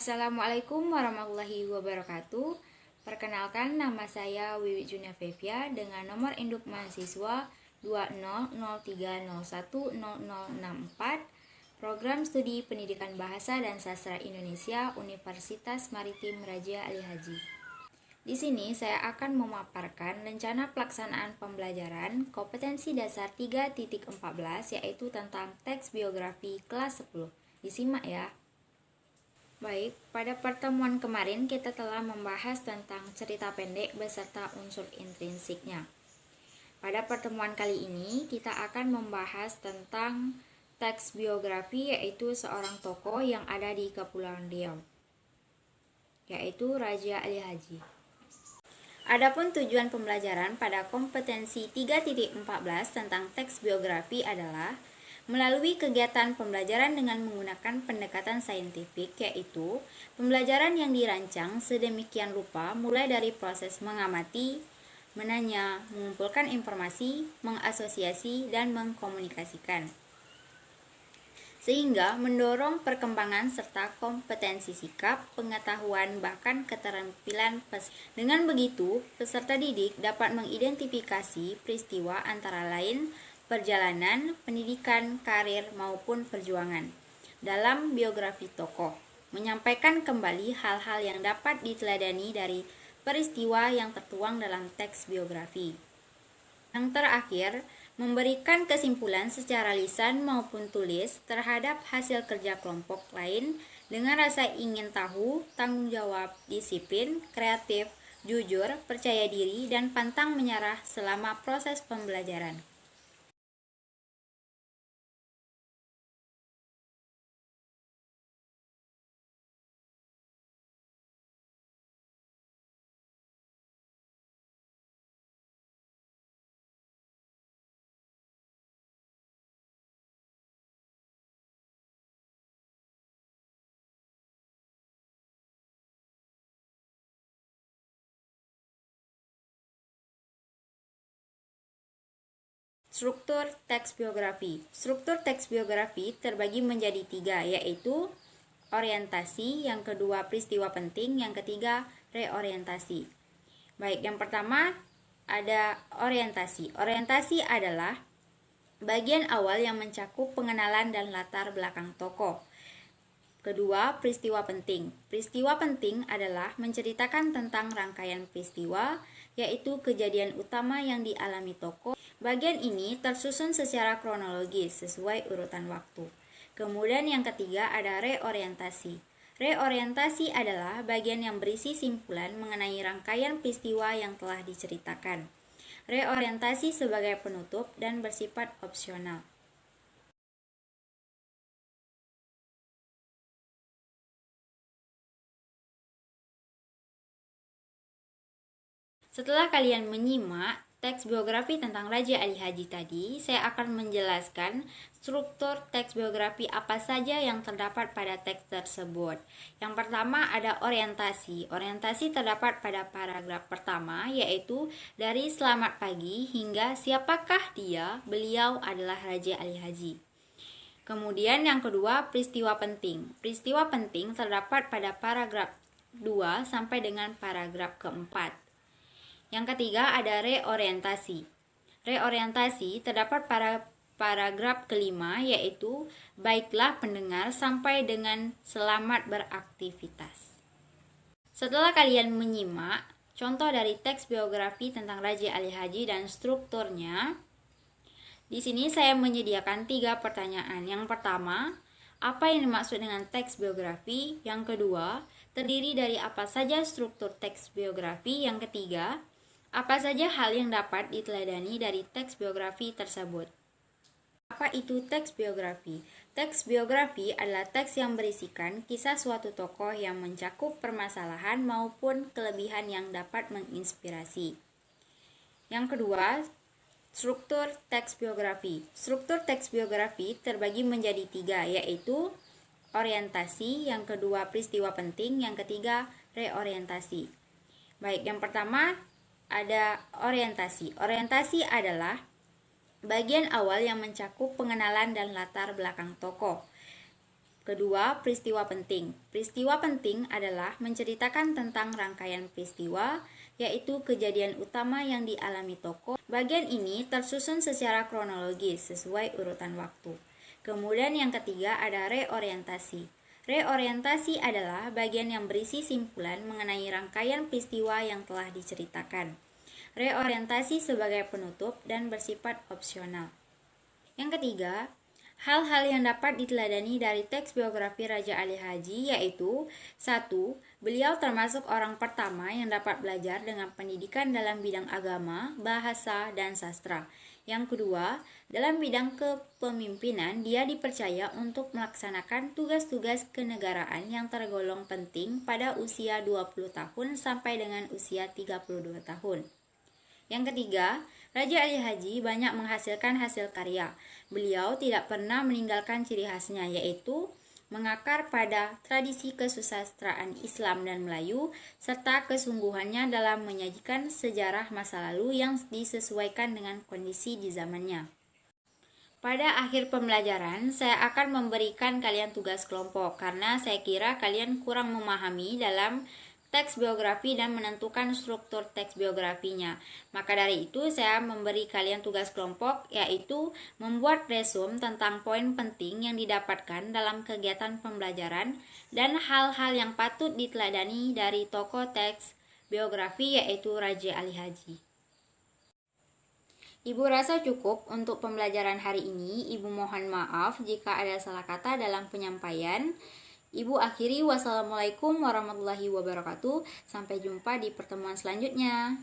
Assalamualaikum warahmatullahi wabarakatuh. Perkenalkan, nama saya Wiwi Junia Fevia dengan nomor induk mahasiswa 2003010064, Program Studi Pendidikan Bahasa dan Sastra Indonesia Universitas Maritim Raja Ali Haji. Di sini saya akan memaparkan rencana pelaksanaan pembelajaran kompetensi dasar 3.14 yaitu tentang teks biografi kelas 10. Disimak ya. Baik, pada pertemuan kemarin kita telah membahas tentang cerita pendek beserta unsur intrinsiknya. Pada pertemuan kali ini kita akan membahas tentang teks biografi yaitu seorang tokoh yang ada di Kepulauan Riau, yaitu Raja Ali Haji. Adapun tujuan pembelajaran pada kompetensi 3.14 tentang teks biografi adalah melalui kegiatan pembelajaran dengan menggunakan pendekatan saintifik, yaitu pembelajaran yang dirancang sedemikian rupa mulai dari proses mengamati, menanya, mengumpulkan informasi, mengasosiasi, dan mengkomunikasikan, sehingga mendorong perkembangan serta kompetensi sikap, pengetahuan, bahkan keterampilan peserta. Dengan begitu, peserta didik dapat mengidentifikasi peristiwa antara lain perjalanan, pendidikan, karir, maupun perjuangan dalam biografi tokoh, menyampaikan kembali hal-hal yang dapat diteladani dari peristiwa yang tertuang dalam teks biografi. Yang terakhir, memberikan kesimpulan secara lisan maupun tulis terhadap hasil kerja kelompok lain dengan rasa ingin tahu, tanggung jawab, disiplin, kreatif, jujur, percaya diri, dan pantang menyerah selama proses pembelajaran. Struktur teks biografi. Struktur teks biografi terbagi menjadi 3, yaitu orientasi, yang kedua peristiwa penting, yang ketiga reorientasi. Baik, yang pertama ada orientasi. Orientasi adalah bagian awal yang mencakup pengenalan dan latar belakang tokoh. Kedua, peristiwa penting. Peristiwa penting adalah menceritakan tentang rangkaian peristiwa, yaitu kejadian utama yang dialami tokoh. Bagian ini tersusun secara kronologis sesuai urutan waktu. Kemudian yang ketiga ada reorientasi. Reorientasi adalah bagian yang berisi simpulan mengenai rangkaian peristiwa yang telah diceritakan. Reorientasi sebagai penutup dan bersifat opsional. Setelah kalian menyimak teks biografi tentang Raja Ali Haji tadi, saya akan menjelaskan struktur teks biografi apa saja yang terdapat pada teks tersebut. Yang pertama ada orientasi. Orientasi terdapat pada paragraf pertama, yaitu dari selamat pagi hingga siapakah dia, beliau adalah Raja Ali Haji. Kemudian yang kedua peristiwa penting. Peristiwa penting terdapat pada paragraf 2 sampai dengan paragraf keempat. Yang ketiga ada reorientasi. Reorientasi terdapat pada paragraf kelima, yaitu baiklah pendengar sampai dengan selamat beraktivitas. Setelah kalian menyimak contoh dari teks biografi tentang Raja Ali Haji dan strukturnya, di sini saya menyediakan 3 pertanyaan. Yang pertama, apa yang dimaksud dengan teks biografi? Yang kedua, terdiri dari apa saja struktur teks biografi? Yang ketiga, apa saja hal yang dapat diteladani dari teks biografi tersebut? Apa itu teks biografi? Teks biografi adalah teks yang berisikan kisah suatu tokoh yang mencakup permasalahan maupun kelebihan yang dapat menginspirasi. Yang kedua, struktur teks biografi. Struktur teks biografi terbagi menjadi 3, yaitu orientasi, yang kedua peristiwa penting, yang ketiga reorientasi. Baik, yang pertama ada orientasi. Orientasi adalah bagian awal yang mencakup pengenalan dan latar belakang tokoh. Kedua, peristiwa penting. Peristiwa penting adalah menceritakan tentang rangkaian peristiwa, yaitu kejadian utama yang dialami tokoh. Bagian ini tersusun secara kronologis sesuai urutan waktu. Kemudian yang ketiga ada reorientasi. Reorientasi adalah bagian yang berisi simpulan mengenai rangkaian peristiwa yang telah diceritakan. Reorientasi sebagai penutup dan bersifat opsional. Yang ketiga, hal-hal yang dapat diteladani dari teks biografi Raja Ali Haji yaitu 1. Beliau termasuk orang pertama yang dapat belajar dengan pendidikan dalam bidang agama, bahasa, dan sastra. Yang kedua, dalam bidang kepemimpinan dia dipercaya untuk melaksanakan tugas-tugas kenegaraan yang tergolong penting pada usia 20 tahun sampai dengan usia 32 tahun. Yang ketiga, Raja Ali Haji banyak menghasilkan hasil karya. Beliau tidak pernah meninggalkan ciri khasnya, yaitu mengakar pada tradisi kesusastraan Islam dan Melayu, serta kesungguhannya dalam menyajikan sejarah masa lalu yang disesuaikan dengan kondisi di zamannya. Pada akhir pembelajaran, saya akan memberikan kalian tugas kelompok, karena saya kira kalian kurang memahami dalam teks biografi dan menentukan struktur teks biografinya. Maka dari itu saya memberi kalian tugas kelompok, yaitu membuat resume tentang poin penting yang didapatkan dalam kegiatan pembelajaran dan hal-hal yang patut diteladani dari tokoh teks biografi yaitu Raja Ali Haji. Ibu rasa cukup untuk pembelajaran hari ini. Ibu mohon maaf jika ada salah kata dalam penyampaian. Ibu akhiri, wassalamualaikum warahmatullahi wabarakatuh. Sampai jumpa di pertemuan selanjutnya.